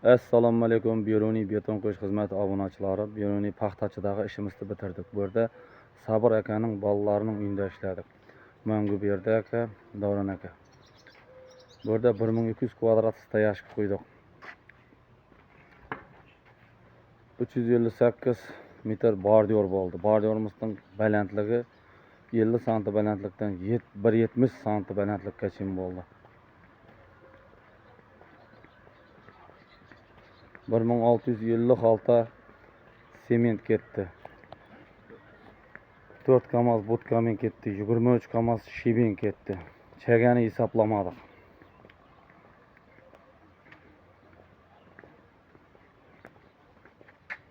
Assalomu alaykum, Beruniy beton qo'yish xizmati obunachilari. Beruniy paxtachidagi ishimizni bitirdik. Bu yerda Sabir akaning bolalarining uyida ishladik. Mangu Berdi aka, Davron aka. Bu yerda 1200 kvadrat stoyashka qo'ydik. 358 metr bordiyor bo'ldi. Bordiorimizning balandligi 50 sm balandlikdan 170 sm balandlikkacha bo'ldi. 1650 xalta sement ketdi. 4 kamaz budkamin ketdi. 23 kamaz shibin ketdi. Chegani hisoblamadik.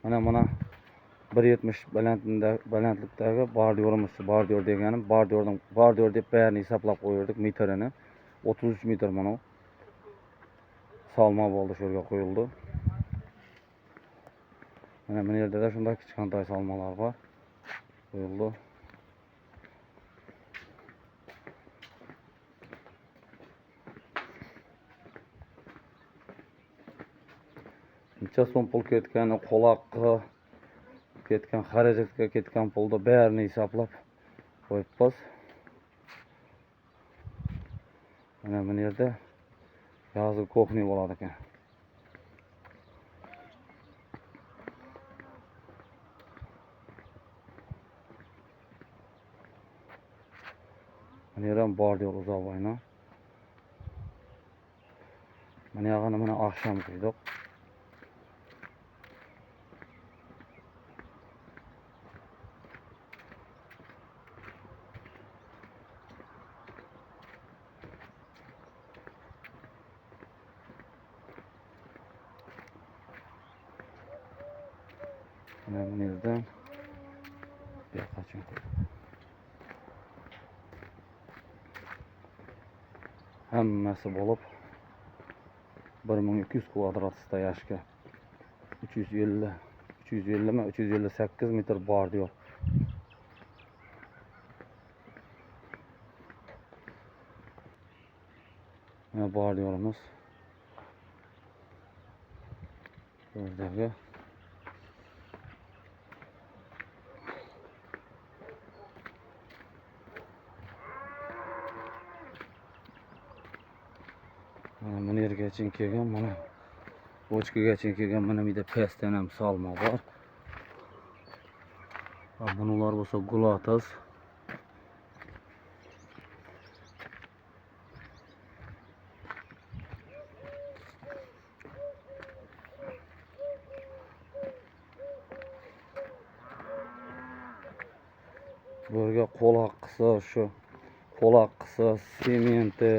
Mana 170 balandlikdagi bordiyorimiz. Bordiyor deganim, bordiyor deb barini hisoblab qo'yirdik metrini. 33 metr mana. Salma bo'ldi, shu yerga qo'yildi. Mana bu yerda da shunday kichkina salmalar bor. Qo'yildi. Necha so'm pul ketgani, qo'laqqa ketgan, xarajatga ketgan pulni barini hisoblab qo'yibmiz. Mana bu yerda yozgi kuxni bo'ladi ekan. Mana ham bordiyor uzoqboyni. Mana yog'ini mana oqshom qo'ydik. Mana bu yerdan yo'qachim. Hammasi bo'lib 1200 kvadrat stoyashka 358 metr bordiyor. Mana bordiyorimiz. Buradagi mana yergacha kelgan, mana bochkagacha kelgan, mana bu yerda pastdan ham salma bor. Va bular bo'lsa gulatas. Bu yerga qo'loq qilsa, sementi,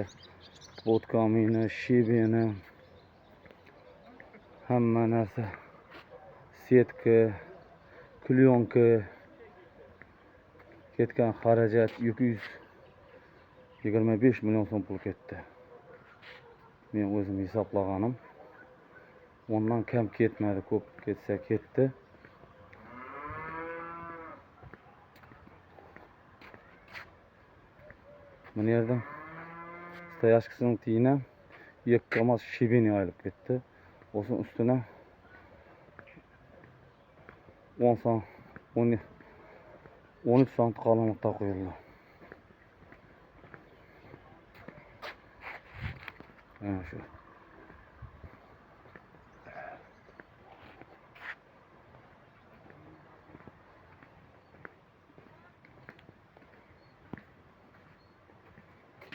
budkamini, shibini, hamma narsa, setka, klyonka ketgan xarajat 225 million so'm pul ketdi. Men o'zim hisoblaganim. Ondan kam ketmadi, ko'p ketsa ketdi. Mana yerda stoyashkasining tiyini 2 kamaz shibini ayılib ketdi. O'sini ustuna 13 sant qalinlikda qo'yildi. Mana shu.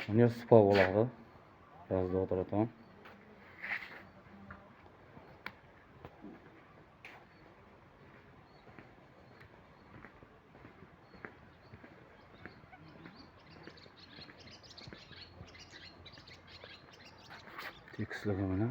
Mana spa bo'ladi. Yozda o'tiraman. Tekisligi mana